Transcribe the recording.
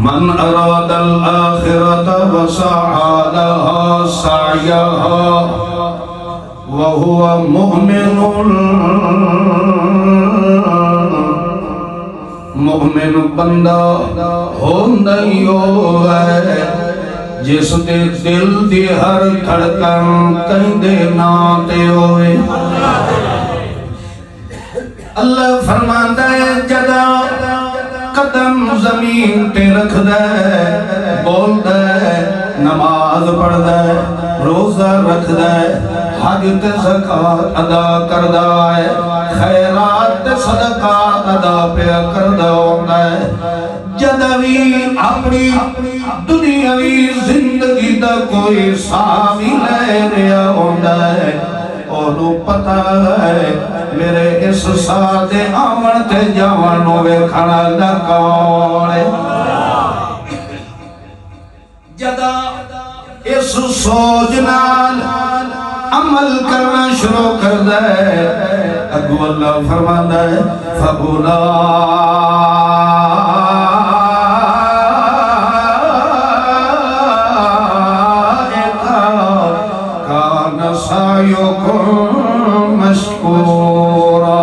من اراد الآخرة وسعى لها سعيها وهو مؤمن بندہ ہو ہے جس دے دل دی ہر دھڑکن کہیں دے ناتے ہوئے اللہ فرماندا ہے جدا قدم زمین تے رکھ دے بول دے نماز پڑھ دے روزہ رکھ دے حج تے زکات ادا کردا ہے خیرات تے صدقات ادا پیا کردا ہوندا ہے جدوی اپنی دنیاوی زندگی دا کوئی ساہ بھی لے رہا ہوندا ہے اونوں پتہ ہے میرے اس ساہ دے آون تے جاون نوں ویکھن دا کون ہے جدا اس سوچ نال عمل کرنا شروع کر دے اگو اللہ فرماندا ہے فَأُولَئِكَ كَانَ سَعْيُكُمْ مَشْكُورًا